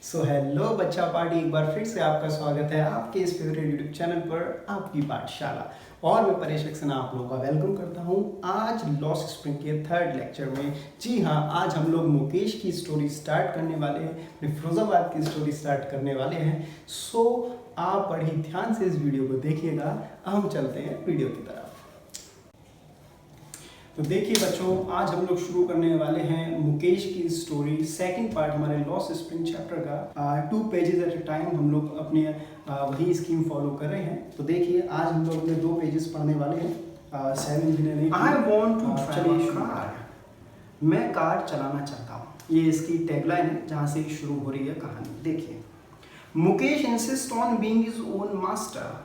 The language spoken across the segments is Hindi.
सो हेलो बच्चा पार्टी, एक बार फिर से आपका स्वागत है आपके इस फेवरेट यूट्यूब चैनल पर आपकी पाठशाला। और मैं परेश सक्सेना आप लोगों का वेलकम करता हूं आज लॉस्ट स्प्रिंग के थर्ड लेक्चर में। जी हाँ, आज हम लोग मुकेश की स्टोरी स्टार्ट करने वाले हैं, अपने फिरोजाबाद की स्टोरी स्टार्ट करने वाले हैं। सो आप बड़े ध्यान से इस वीडियो को देखिएगा। हम चलते हैं वीडियो की तरफ। तो देखिए बच्चों, आज हम लोग शुरू करने वाले हैं मुकेश की स्टोरी, सेकंड पार्ट हमारे लॉस्ट स्प्रिंग चैप्टर का। 2 पेजेस एट अ टाइम हम लोग अपने वही स्कीम फॉलो कर रहे हैं। तो देखिए, आज हम लोग अपने 2 पेजेस पढ़ने वाले हैं। 7 engineering. I want to drive car. मैं कार चलाना चाहता हूँ, ये इसकी टैगलाइन है जहाँ से शुरू हो रही है कहानी। देखिए, Mukesh insist on being his own master.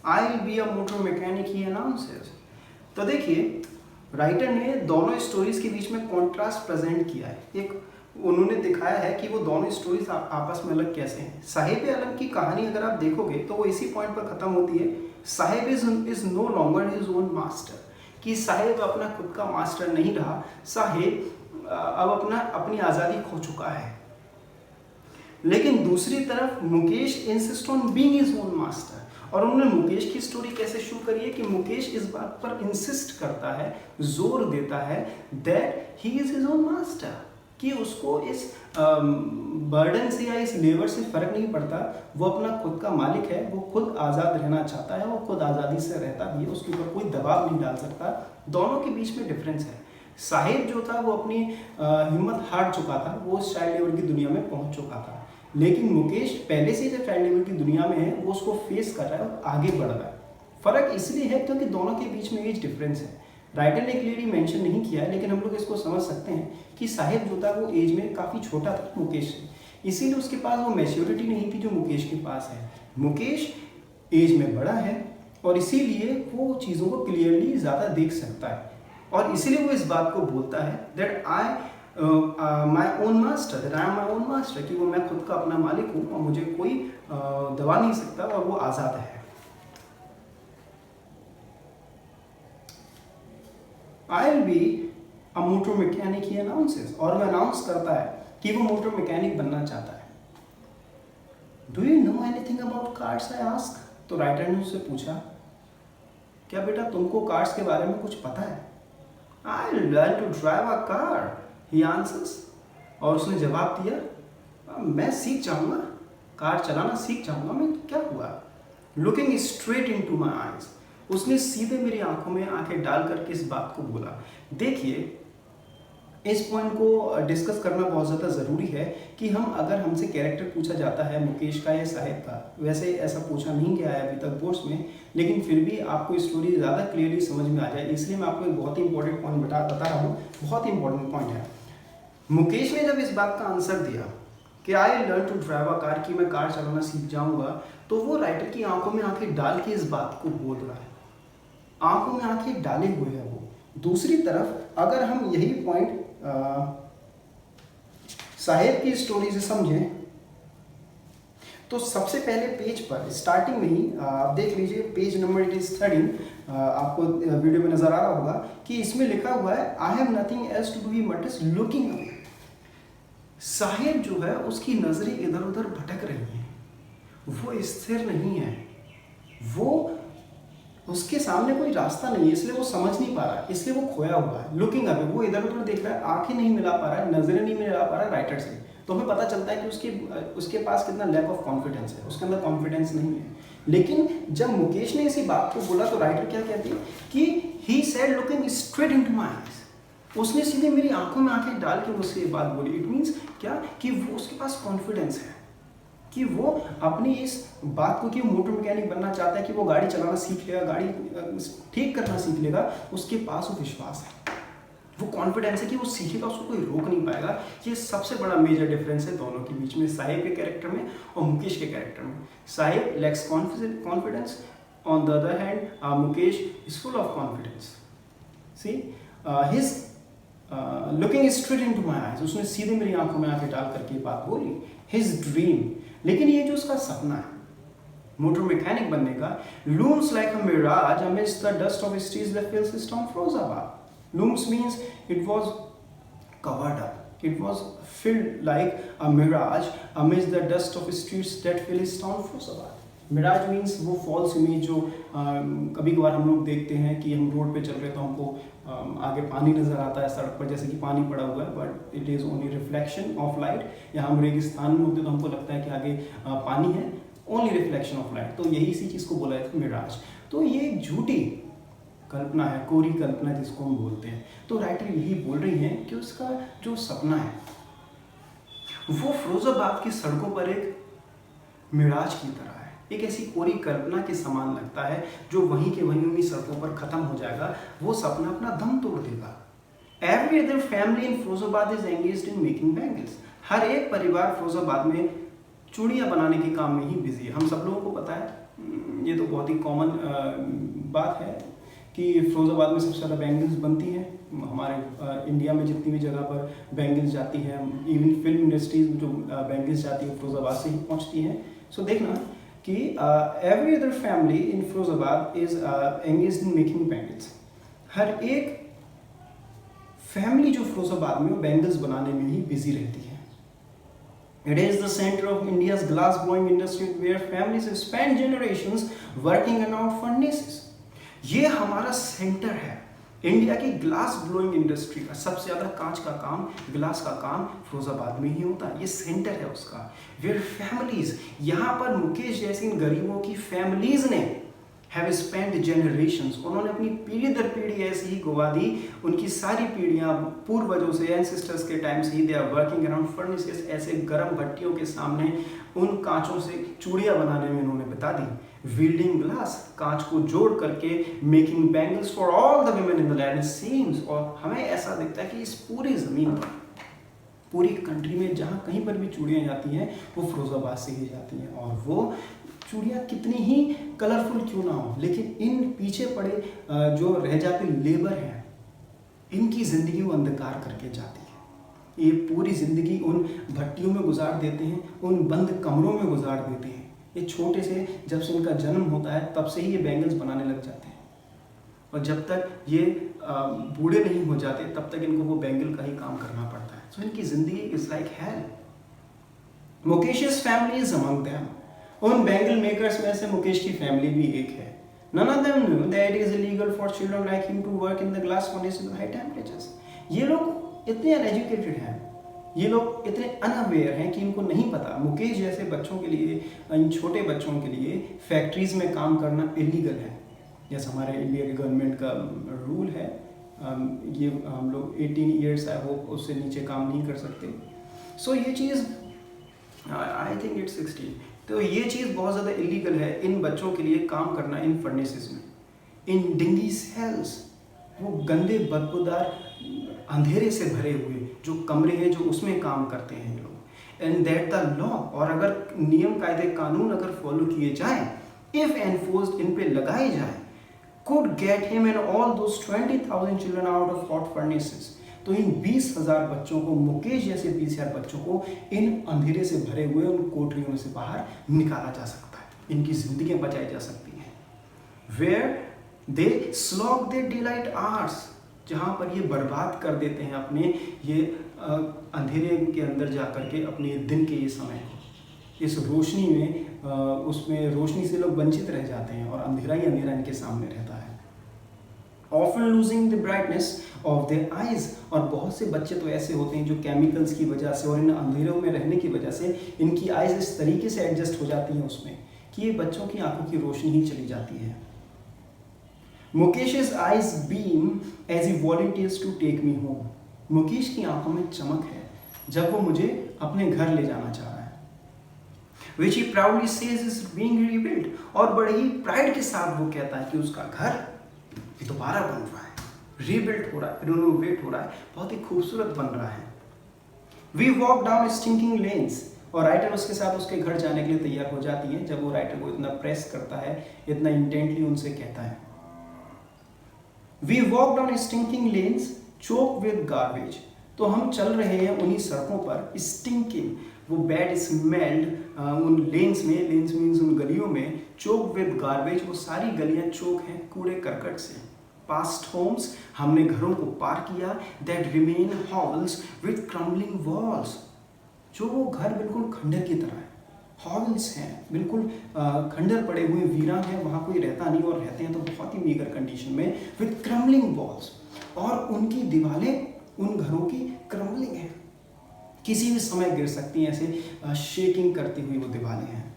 I will be a motor mechanic, he announces. तो देखिए, राइटर ने दोनों स्टोरीज के बीच में कॉन्ट्रास्ट प्रेजेंट किया है। एक उन्होंने दिखाया है कि वो दोनों स्टोरीज आपस में अलग कैसे हैं। साहिब आलम की कहानी अगर आप देखोगे तो वो इसी पॉइंट पर खत्म होती है, sahib is no longer his own master, कि साहिब अपना खुद का मास्टर नहीं रहा, साहिब अब अपनी आज़ादी खो चुका है। लेकिन दूसरी तरफ Mukesh insist on being his own master. और उन्होंने मुकेश की स्टोरी कैसे शुरू करी है कि मुकेश इस बात पर इंसिस्ट करता है, जोर देता है that he is his own master, कि उसको इस बर्डन से या इस लेबर से फर्क नहीं पड़ता। वो अपना खुद का मालिक है, वो खुद आज़ाद रहना चाहता है, वो खुद आज़ादी से रहता भी है, उसके ऊपर कोई दबाव नहीं डाल सकता। दोनों के बीच में डिफरेंस है। साहिब जो था वो अपनी हिम्मत हार चुका था, वो चाइल्ड लेबर की दुनिया में पहुंच चुका था। लेकिन मुकेश पहले से जब चाइल्ड लेबर की दुनिया में है, वो उसको फेस कर रहा है और आगे बढ़ रहा है। फर्क इसलिए है क्योंकि दोनों के बीच में एज डिफरेंस है। राइटर ने क्लियरली मेंशन नहीं किया है, लेकिन हम लोग इसको समझ सकते हैं कि साहिब जो था वो एज में काफ़ी छोटा था मुकेश से, इसीलिए उसके पास वो मैच्योरिटी नहीं थी जो मुकेश के पास है। मुकेश एज में बड़ा है और इसीलिए वो चीज़ों को क्लियरली ज़्यादा देख सकता है, और इसीलिए वो इस बात को बोलता है that I my own master, that I am my own master, कि वो मैं खुद का अपना मालिक हूँ और मुझे कोई दबा नहीं सकता और वो आज़ाद है। I will be a motor mechanic, he announces. और वो अनाउंस करता है कि वो मोटर मैकेनिक बनना चाहता है। Do you know anything about cars, I ask. तो राइटर ने उससे पूछा, क्या बेटा तुमको कार्स के बारे में कुछ पता है? I will learn to drive a car, he answers. और उसने जवाब दिया, मैं सीख जाऊंगा, कार चलाना सीख जाऊंगा मैं, तो क्या हुआ? Looking straight into my eyes, उसने सीधे मेरी आंखों में आंखें डाल करके इस बात को बोला। देखिए, इस पॉइंट को डिस्कस करना बहुत ज़्यादा ज़रूरी है कि अगर हमसे कैरेक्टर पूछा जाता है मुकेश का या साहिब का, वैसे ऐसा पूछा नहीं गया है अभी तक बोर्ड्स में, लेकिन फिर भी आपको स्टोरी ज़्यादा क्लियरली समझ में आ जाए, इसलिए मैं आपको एक बहुत ही इंपॉर्टेंट पॉइंट बता रहा हूँ। बहुत ही इंपॉर्टेंट पॉइंट है। मुकेश ने जब इस बात का आंसर दिया कि I learn to drive a car, कि मैं कार चलाना सीख जाऊंगा, तो वो राइटर की आंखों में आंखें डाल के इस बात को बोल रहा है, आंखों में आंखें डाले हुए है वो। दूसरी तरफ अगर हम यही पॉइंट साहिब की स्टोरी से समझें, तो सबसे पहले पेज पर स्टार्टिंग में ही आप देख लीजिए, पेज नंबर इट इज 13, आपको वीडियो में नजर आ रहा होगा कि इसमें लिखा हुआ है, I have nothing else to do but is looking away. साहिब जो है उसकी नजरें इधर उधर भटक रही हैं, वो स्थिर नहीं है, वो उसके सामने कोई रास्ता नहीं है, इसलिए वो समझ नहीं पा रहा, इसलिए वो खोया हुआ है। लुकिंग अवे, वो इधर उधर देख रहा है, आंखें नहीं मिला पा रहा है, नजरें नहीं मिला पा रहा है राइटर से। तो हमें पता चलता है कि उसके पास कितना लैक ऑफ कॉन्फिडेंस है, उसके अंदर कॉन्फिडेंस नहीं है। लेकिन जब मुकेश ने इसी बात को बोला तो राइटर क्या कहती है कि he said looking straight into my eyes, उसने सीधे मेरी आंखों में आंखें डाल के मुझसे ये बात बोली। इट मीन्स क्या, कि वो उसके पास कॉन्फिडेंस है कि वो अपनी इस बात को, कि वो मोटर मैकेनिक बनना चाहता है, कि वो गाड़ी चलाना सीख लेगा, गाड़ी ठीक करना सीख लेगा, उसके पास वो विश्वास है, वो कॉन्फिडेंस है कि वो सीखेगा, उसको कोई रोक नहीं पाएगा। ये सबसे बड़ा मेजर डिफरेंस है दोनों के बीच में, साहिब के कैरेक्टर में और मुकेश के कैरेक्टर में। Sahib lakhs confidence, on the other hand Mukesh is full of confidence. See his looking straight into my eyes, उसने सीधे मेरी आंखों में आंखें डाल करके बात बोली। हिज ड्रीम, लेकिन ये जो उसका सपना है मोटर मैकेनिक बनने का, looms like a mirage amidst the dust of streets that fills his town Firozabad. Looms means it was covered up, It was filled like a mirage amidst the dust of streets that fill his town Firozabad. Mirage means वो फॉल्स इमेज जो कभी कभार हम लोग देखते हैं कि हम रोड पे चल रहे तो हमको आगे पानी नज़र आता है सड़क पर, जैसे कि पानी पड़ा हुआ है, but it is only reflection of light. या हम रेगिस्तान में होते तो हमको लगता है कि आगे पानी है, ओनली रिफ्लेक्शन ऑफ लाइट। तो यही इसी चीज़ को बोला जाता है मिराज। तो ये एक झूठी कल्पना है, कोरी कल्पना जिसको हम बोलते हैं। तो राइटर यही बोल रही हैं कि उसका जो सपना है वो फिरोजाबाद की सड़कों पर एक मिराज की तरह है, एक ऐसी कोरी कल्पना के समान लगता है जो वहीं के वहीं उन्हीं सड़कों पर खत्म हो जाएगा। वो सपना अपना दम तोड़ देगा। Every other family in Firozabad is engaged in making bangles. हर एक परिवार फिरोजाबाद में चूड़ियाँ बनाने के काम में ही बिजी है। हम सब लोगों को पता है, ये तो बहुत ही कॉमन बात है कि फिरोजाबाद में सबसे ज़्यादा बैंगल्स बनती हैं। हमारे इंडिया में जितनी भी जगह पर बैंगल्स जाती हैं, इवन फिल्म इंडस्ट्रीज में जो बैंगल्स जाती है फिरोजाबाद से ही पहुंचती हैं। सो देखना कि every other family in Firozabad is engaged in making bangles. हर एक फैमिली जो फिरोजाबाद में वो बैंगल्स बनाने में ही बिजी रहती है। It is the center of India's glass blowing industry where families have spent generations working around furnaces. ये हमारा सेंटर है इंडिया की ग्लास ब्लोइंग इंडस्ट्री का। सबसे ज़्यादा कांच का काम, ग्लास का काम फिरोजाबाद में ही होता है। ये सेंटर है उसका। वेयर फैमिलीज, यहाँ पर मुकेश जैसी इन गरीबों की फैमिलीज ने हैव स्पेंड जनरेशंस, उन्होंने अपनी पीढ़ी दर पीढ़ी ऐसे ही गवा दी। उनकी सारी पीढ़ियाँ पूर्वजों से, एंसेस्टर्स के टाइम से ही they are working around furnaces. ऐसे गर्म भट्टियों के सामने उन कांचों से चूड़ियाँ बनाने में उन्होंने बिता दी। वील्डिंग ग्लास, कांच को जोड़ करके making bangles for all the women in the land seems. और हमें ऐसा दिखता है कि इस पूरी ज़मीन पर, पूरी कंट्री में जहाँ कहीं पर भी चूड़ियाँ जाती हैं वो फिरोजाबाद से ही जाती हैं। और वो चूड़ियाँ कितनी ही कलरफुल क्यों ना हो, लेकिन इन पीछे पड़े जो रह जाते लेबर हैं, इनकी ज़िंदगी वो अंधकार करके जाती है। ये पूरी ज़िंदगी उन भट्टियों में गुजार देते हैं, उन बंद कमरों में गुजार देते हैं। ये छोटे से, जब से इनका जन्म होता है तब से ही ये बैंगल्स बनाने लग जाते हैं, और जब तक ये बूढ़े नहीं हो जाते तब तक इनको वो बैंगल का ही काम करना पड़ता है। सो इनकी ज़िंदगी is like hell. Mukesh's family is among them. उन बैंगल मेकर्स में से मुकेश की फैमिली भी एक है। None of them knew that it is illegal for children like him to work in the glass furnaces at high temperatures. ये लोग इतने अनएजुकेटेड हैं, ये लोग इतने अनअवेयर हैं कि इनको नहीं पता मुकेश जैसे बच्चों के लिए, इन छोटे बच्चों के लिए फैक्ट्रीज में काम करना इलीगल है। जैसे हमारे इंडिया के गवर्नमेंट का रूल है, ये हम लोग 18 ईयर्स है वो उससे नीचे काम नहीं कर सकते। सो ये चीज़ आई थिंक इट्स 16। तो ये चीज़ बहुत ज़्यादा इलीगल है इन बच्चों के लिए काम करना इन फर्नेसेस में, इन डिंगी सेल्स, वो गंदे बदबूदार अंधेरे से भरे हुए जो कमरे हैं जो उसमें काम करते हैं लोग। एंड दैट द लॉ, और अगर नियम कायदे कानून अगर फॉलो किए जाएं, इफ एनफोर्स्ड, इन पे लगाए जाए, could get him and all those 20,000 children out of hot furnaces, तो इन 20,000 बच्चों को, मुकेश जैसे 20,000 बच्चों को इन अंधेरे से भरे हुए उन कोठरियों से बाहर निकाला जा सकता है, इनकी जिंदगियां बचाई जा सकती हैं। Where they slog their daylight hours, जहाँ पर ये बर्बाद कर देते हैं अपने ये अंधेरे के अंदर जा करके अपने दिन के ये समय को, इस रोशनी में उसमें रोशनी से लोग वंचित रह जाते हैं और अंधेरा ही अंधेरा इनके सामने रहता है। Often losing the brightness of their eyes, और बहुत से बच्चे तो ऐसे होते हैं जो केमिकल्स की वजह से और इन अंधेरों में रहने की वजह से इनकी आइज इस तरीके से एडजस्ट हो जाती हैं उसमें कि ये बच्चों की आंखों की रोशनी ही चली जाती है। Mukesh's eyes beam as he volunteers to take me home. Mukesh की आंखों में चमक है जब वो मुझे अपने घर ले जाना चाह रहा है। Which he proudly says is being rebuilt, और बड़े ही प्राइड के साथ वो कहता है कि उसका घर दोबारा बन रहा है, रीबिल्ड हो रहा है, रिनोवेट हो रहा है, बहुत ही खूबसूरत बन रहा है। We walk down stinking lanes, और राइटर उसके साथ उसके घर जाने के लिए तैयार हो जाती है जब वो राइटर को इतना प्रेस करता है, इतना इंटेंटली उनसे कहता है। We walk down stinking lanes choked with garbage, तो हम चल रहे हैं उन्हीं सड़कों पर स्टिंकिंग, वो बैड स्मेल्ड उन लेन्स में, लेन्स मीन्स उन गलियों में, चोक विद गार्बेज, वो सारी गलियां चोक हैं कूड़े करकट से। पास्ट होम्स, हमने घरों को पार किया, that remain halls with crumbling walls, जो वो घर बिल्कुल खंडर की तरह है, हॉल्स हैं बिल्कुल खंडर पड़े हुए वीरान हैं, वहाँ कोई रहता नहीं और रहते हैं तो बहुत ही मीगर कंडीशन में, विथ क्रम्बलिंग वॉल्स, और उनकी दीवारें उन घरों की क्रम्बलिंग है, किसी भी समय गिर सकती हैं, ऐसे शेकिंग करती हुई वो दीवारें हैं।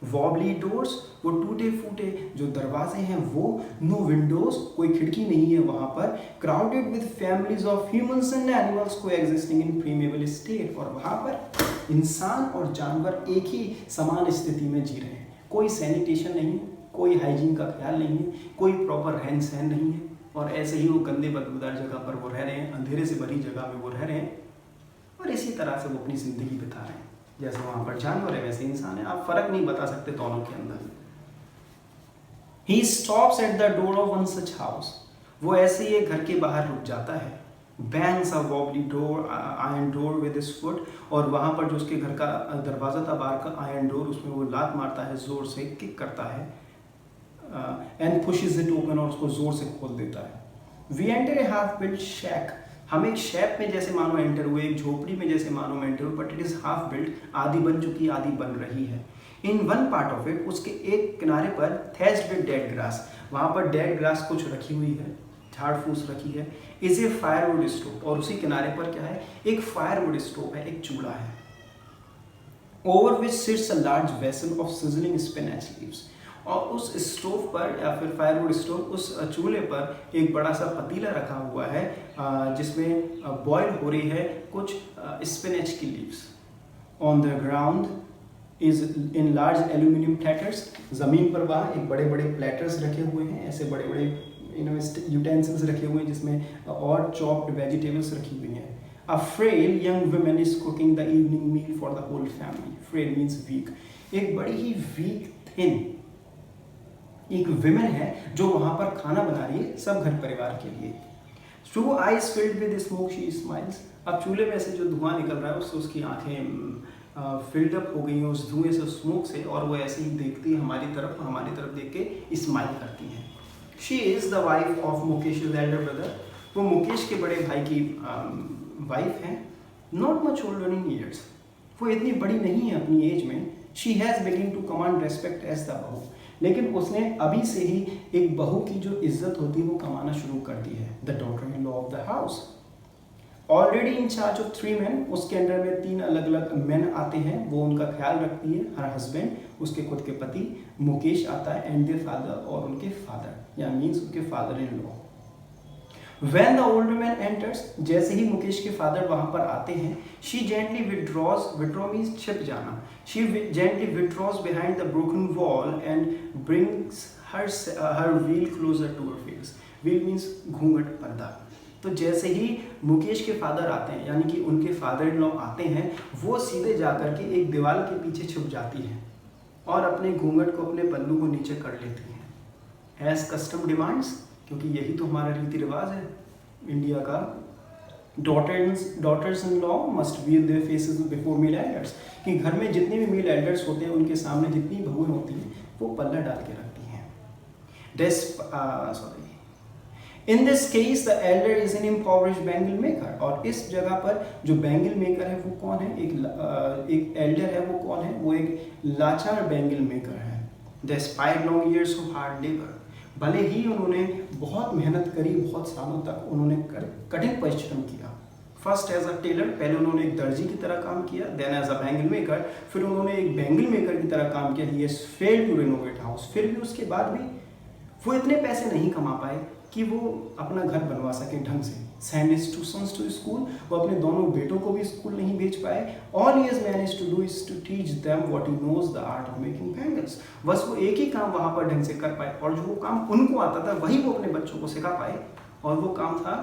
वॉबली डोर्स, वो टूटे फूटे जो दरवाजे हैं वो, नो विंडोज, कोई खिड़की नहीं है वहाँ पर, crowded with families of humans and animals को एग्जिस्टिंग इन प्रीमेबल स्टेट, और वहाँ पर इंसान और जानवर एक ही समान स्थिति में जी रहे हैं, कोई सैनिटेशन नहीं है, कोई हाइजीन का ख्याल नहीं है, कोई प्रॉपर रहन सहन नहीं है, और ऐसे ही वो गंदे बदबूदार जगह पर वो रह रहे हैं, अंधेरे से भरी जगह में वो रह रहे हैं, और इसी तरह से वो अपनी ज़िंदगी बिता रहे हैं। जैसे वहाँ पर जानवर है वैसे इंसान है, आप फर्क नहीं बता सकते दोनों के अंदर। He stops at the door of one such house, वो ऐसे ही घर के बाहर रुक जाता है, bangs a wobbly door, iron door with his foot, और वहाँ पर जो उसके घर का दरवाज़ा था बाहर का आयरन डोर, उसमें वो लात मारता है, ज़ोर से किक करता है, and pushes it open, और उसको ज़ोर से खोल देता है। We enter a half-built shack, हम एक शैप में जैसे मानो एंटर हुए, एक झोपड़ी में जैसे मानो एंटर हुए, but it is half built, आधी बन चुकी आधी बन रही है। In one part of it, उसके एक किनारे पर थ्रेस्ड विद डेड ग्रास, वहाँ पर डेड ग्रास कुछ रखी हुई है, झाड़ फूस रखी है, इज ए फायरवुड स्टोव, और उसी किनारे पर क्या है, एक फायरवुड स्टोव है, एक चूल्हा है। Over which sits a large vessel of sizzling spinach leaves, और उस स्टोव पर या फिर फायरवुड स्टोव, उस चूल्हे पर एक बड़ा सा पतीला रखा हुआ है जिसमें बॉयल हो रही है कुछ स्पिनच की leaves. On the ground is in large aluminium platters, ज़मीन पर वहाँ एक बड़े बड़े प्लेटर्स रखे हुए हैं, ऐसे बड़े बड़े यूटेंसिल्स रखे हुए हैं जिसमें और चॉप्ड वेजिटेबल्स रखी हुई हैं। A frail young woman is cooking the evening meal for the whole family, frail means weak, एक बड़ी ही वीक थिन एक विमेन है जो वहाँ पर खाना बना रही है सब घर परिवार के लिए। Through eyes filled with smoke she smiles, अब चूल्हे में से जो धुआं निकल रहा है उससे उसकी आंखें फिल्ड अप हो गई हैं उस धुएं से, स्मोक से, और वो ऐसे ही देखती है हमारी तरफ देख के स्माइल करती हैं। She is the wife of Mukesh elder brother, वो मुकेश के बड़े भाई की वाइफ हैं। Not much older in years, वो इतनी बड़ी नहीं है अपनी एज में। She has begin to command respect as the bahu, लेकिन उसने अभी से ही एक बहू की जो इज्जत होती है वो कमाना शुरू कर दी है। The daughter in law of the house, already in charge of 3 men, उसके अंडर में 3 अलग अलग मैन आते हैं, वो उनका ख्याल रखती है। हर हस्बैंड, उसके खुद के पति मुकेश आता है, एंड देयर फादर, और उनके फादर या मीन्स उनके father in law. When the older man enters, जैसे ही मुकेश के फादर वहाँ पर आते हैं, she gently withdraws, withdraw means छिप जाना, she gently withdraws behind the broken wall and brings her veil closer to her face. Veil means घूंघट, पर्दा। तो जैसे ही मुकेश के फादर आते हैं, यानी कि उनके फादर इन लॉ आते हैं, वो सीधे जाकर के एक दीवार के पीछे छुप जाती हैं और अपने घूंघट को, अपने पल्लू को नीचे कर लेती हैं। As custom demands, क्योंकि यही तो हमारा रीति रिवाज है इंडिया का। Daughters in law must veil their faces before male elders, कि घर में जितने भी मेल एल्डर्स होते हैं उनके सामने जितनी बहुएं होती हैं वो पल्ला डाल के रखती हैं। In this case the elder is an impoverished bangle maker, और इस जगह पर जो बैंगल मेकर है वो कौन है, एक एल्डर है वो कौन है, वो एक लाचार बैंगल मेकर है। Despite long years of hard labour, भले ही उन्होंने बहुत मेहनत करी, बहुत सालों तक उन्होंने कठिन परिश्रम किया। फर्स्ट एज अ टेलर, पहले उन्होंने एक दर्जी की तरह काम किया, then as a bangle maker, फिर उन्होंने एक बैंगल मेकर की तरह काम किया। He has failed to renovate house, फिर भी उसके बाद भी वो इतने पैसे नहीं कमा पाए कि वो अपना घर बनवा सके ढंग से। Send his 2 sons to school, वो अपने दोनों बेटों को भी स्कूल नहीं भेज पाए। All he has managed to do is to teach them what he knows the art of making bangles, बस वो एक ही काम वहाँ पर ढंग से कर पाए, और जो वो काम उनको आता था वही वो अपने बच्चों को सिखा पाए, और वो काम था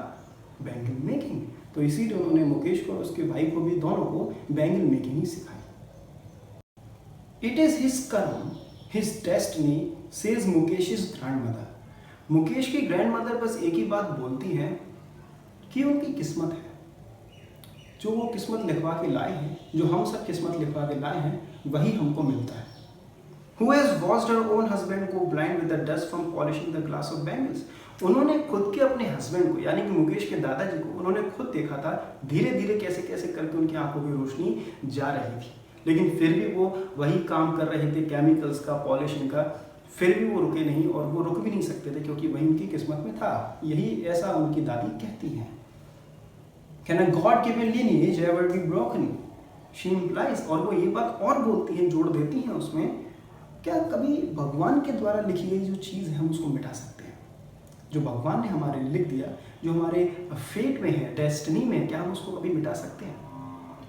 बैंगल मेकिंग। तो इसीलिए उन्होंने मुकेश को और उसके भाई को भी, दोनों को बैंगल मेकिंग ही सिखाई। It is his karma, his destiny, says Mukesh's grandmother, Mukesh की ग्रैंडमदर बस एक ही बात बोलती है कि उनकी किस्मत है, जो वो किस्मत लिखवा के लाए हैं, जो हम सब किस्मत लिखवा के लाए हैं, वही हमको मिलता है। Who has watched her own husband go blind with the dust from polishing the glass of bangles, उन्होंने खुद के अपने हस्बैंड को यानी कि मुकेश के दादाजी को उन्होंने खुद देखा था धीरे धीरे कैसे कैसे करके उनकी आंखों की रोशनी जा रही थी, लेकिन फिर भी वो वही काम कर रहे थे केमिकल्स का, पॉलिशिंग का, फिर भी वो रुके नहीं और वो रुक भी नहीं सकते थे क्योंकि वही उनकी किस्मत में था। यही ऐसा उनकी दादी कहती हैं। Can a God-given lineage ever be broken? She implies, और वो ये बात और बोलती है, जोड़ देती हैं उसमें, क्या कभी भगवान के द्वारा लिखी गई जो चीज़ है हम उसको मिटा सकते हैं? जो भगवान ने हमारे लिए लिख दिया, जो हमारे फेट में है, डेस्टिनी में है, क्या हम उसको कभी मिटा सकते हैं?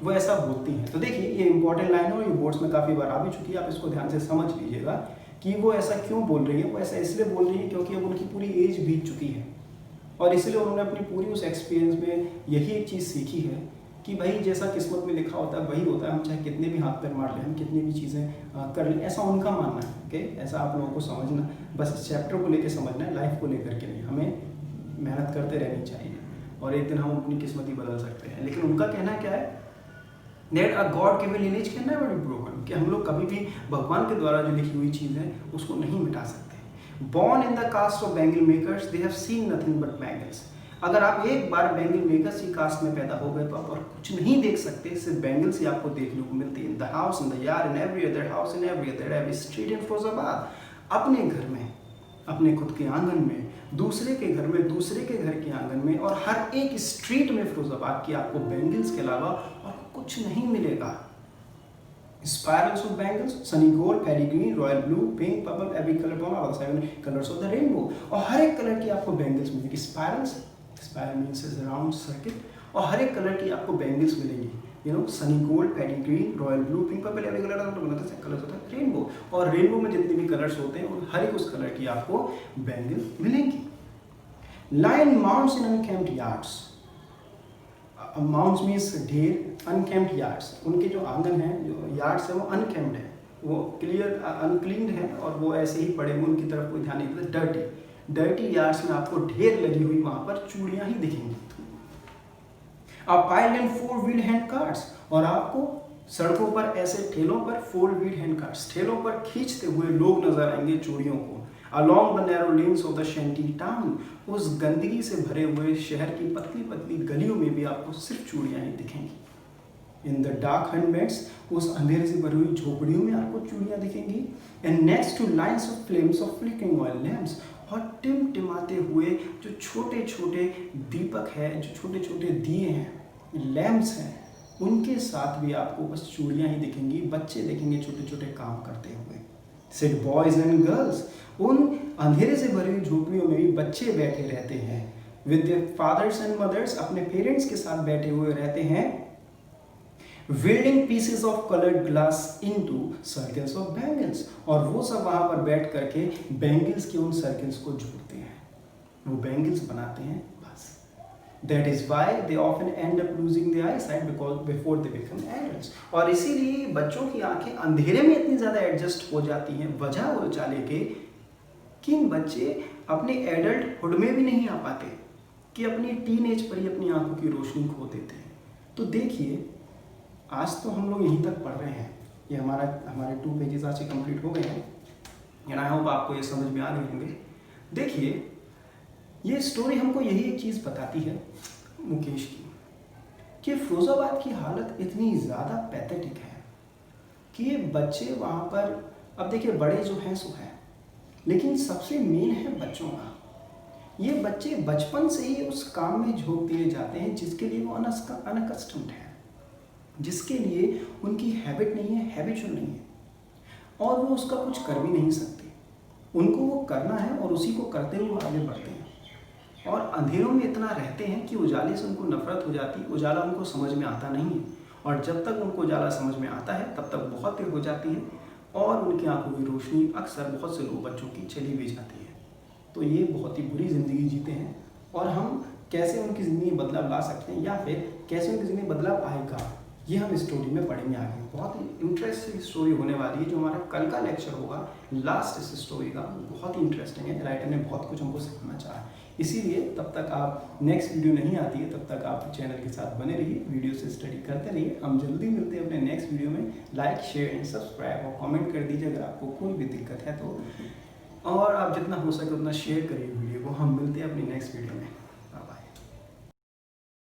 वो ऐसा बोलती हैं। तो देखिए ये इंपॉर्टेंट लाइन है और ये बोर्ड्स में काफ़ी बार आ भी चुकी है, आप इसको ध्यान से समझ लीजिएगा कि वो ऐसा क्यों बोल रही है। वो ऐसा इसलिए बोल रही है क्योंकि अब उनकी पूरी एज बीत चुकी है और इसलिए उन्होंने अपनी पूरी उस एक्सपीरियंस में यही एक चीज़ सीखी है कि भाई जैसा किस्मत में लिखा होता है वही होता है, हम चाहे कितने भी हाथ पैर मार लें, हम कितनी भी चीज़ें कर लें, ऐसा उनका मानना है। ओके, ऐसा आप लोगों को समझना, बस इस चैप्टर को लेकर समझना है, लाइफ को लेकर के नहीं। हमें मेहनत करते रहनी चाहिए और एक दिन हम अपनी किस्मत ही बदल सकते हैं। लेकिन उनका कहना क्या है, That a God-given lineage can never be broken, कि हम लोग कभी भी भगवान के द्वारा जो लिखी हुई चीज़ है उसको नहीं मिटा सकते। Born in the caste of bangle makers, they have seen nothing but bangles. अगर आप एक बार बैंगल मेकर्स की कास्ट में पैदा हो गए तो आप और कुछ नहीं देख सकते, सिर्फ बैंगल्स ही आपको देखने को मिलती है। In the house, in the yard, in every other house, in every other street in Firozabad, अपने घर में, अपने खुद के आंगन में, दूसरे के घर में, दूसरे के घर के आंगन में और हर एक स्ट्रीट में फिरोजाबाद की आपको बैंगल्स के अलावा और कुछ नहीं मिलेगा। Spirals of bangles, sunny gold, fairy green, royal blue, pink, purple, every color from all 7 colors of the rainbow, और हर एक कलर की आपको बैंगल्स मिलेगी। Spirals, spiral means is round circle, और हर एक कलर की आपको बैंगल्स मिलेंगी। You know, Sunny gold, ferry green, royal blue, pink, purple, every colour colours होता है रेनबो, और रेनबो में जितने भी कलर्स होते हैं उन हर एक उस कलर की आपको बैंगल मिलेंगी। लाइन माउंट्स इन अनकेम्प्ड यार्ड्स, माउंट्स मीन्स ढेर, अनकेम्प्ड यार्ड्स, उनके जो आंगन हैं, जो यार्ड्स हैं वो अनकेम्प्ड है, वो क्लियर अनक्लीन्ड है और वो ऐसे ही पड़े हुए, उनकी तरफ कोई ध्यान नहीं देता। डर्टी यार्ड्स में आपको ढेर लगी हुई वहां पर चूड़ियां ही दिखेंगी। आप piled and 4 wheel hand carts, और आपको सड़कों पर ऐसे ठेलों पर 4 व्हील हैंड कार्ट्स, ठेलों पर खींचते हुए लोग नजर आएंगे चूड़ियों को। Along the narrow lanes of the shanty town, उस गंदगी से भरे हुए शहर की पतली पतली गलियों में भी आपको सिर्फ चूड़ियां ही दिखेंगी। In the dark hundreds, उस अंधेरे से भरी हुई झोपड़ियों में आपको चूड़ियां दिखेंगी। And next to lines of flames of flickering oil lamps, और टिमटिमाते हुए जो छोटे छोटे दीपक है, जो छोटे छोटे दिए हैं, लैम्प्स हैं, उनके साथ भी आपको बस चूड़ियां ही दिखेंगी। बच्चे देखेंगे छोटे छोटे काम करते हुए। Said boys and girls, उन अंधेरे से भरी हुई झोपड़ियों में भी बच्चे बैठे रहते हैं। With their fathers and mothers, अपने पेरेंट्स के साथ बैठे हुए रहते हैं। Welding pieces of coloured glass into circles of bangles, और वो सब वहां पर बैठ करके बैंगल्स के उन सर्कल्स को जोड़ते हैं, वो बैंगल्स बनाते हैं। बस that is why they often and up losing their eyesight because before they become adults, और इसीलिए बच्चों की आंखें अंधेरे में इतनी ज्यादा एडजस्ट हो जाती हैं, वजह वो चाले के कि बच्चे अपने एडल्टहुड में भी नहीं आ पाते, कि अपनी टीनेज पर ही अपनी आंखों की रोशनी खो देते हैं। तो देखिए आज तो हम लोग यहीं तक पढ़ रहे हैं, ये हमारे 2 पेजेस आज से कंप्लीट हो गए हैं, एंड आई होप आपको ये समझ में आ गए होंगे। देखिए ये स्टोरी हमको यही एक चीज़ बताती है मुकेश की, कि फिरोजाबाद की हालत इतनी ज़्यादा पैथेटिक है कि ये बच्चे वहाँ पर, अब देखिए बड़े जो हैं सो हैं, लेकिन सबसे मेन है बच्चों का। ये बच्चे बचपन से ही उस काम में झोंक दिए जाते हैं जिसके लिए वो अनकस्टम्ड है, जिसके लिए उनकी हैबिट नहीं है, हैबिचुअल नहीं है, और वो उसका कुछ कर भी नहीं सकते। उनको वो करना है और उसी को करते हुए आगे बढ़ते हैं, और अंधेरों में इतना रहते हैं कि उजाले से उनको नफरत हो जाती है। उजाला उनको समझ में आता नहीं है, और जब तक उनको उजाला समझ में आता है तब तक बहुत देर हो जाती है, और उनकी आंखों की रोशनी अक्सर बहुत से लोग बच्चों की चली भी जाती है। तो ये बहुत ही बुरी ज़िंदगी जीते हैं, और हम कैसे उनकी ज़िंदगी में बदलाव ला सकते हैं, या फिर कैसे उनकी ज़िंदगी में बदलाव आएगा, ये हम इस स्टोरी में पढ़ेंगे आगे। बहुत ही इंटरेस्टिंग स्टोरी होने वाली है। जो हमारा कल का लेक्चर होगा लास्ट इस स्टोरी का, बहुत ही इंटरेस्टिंग है। राइटर ने बहुत कुछ हमको सिखाना चाहा, इसीलिए तब तक आप, नेक्स्ट वीडियो नहीं आती है तब तक आप चैनल के साथ बने रहिए, वीडियो से स्टडी करते रहिए। हम जल्दी मिलते हैं अपने नेक्स्ट वीडियो में। लाइक, शेयर एंड सब्सक्राइब और कमेंट कर दीजिए अगर आपको कोई भी दिक्कत है तो। और आप जितना हो सके उतना शेयर करिए वीडियो को। हम मिलते हैं अपनी नेक्स्ट वीडियो में।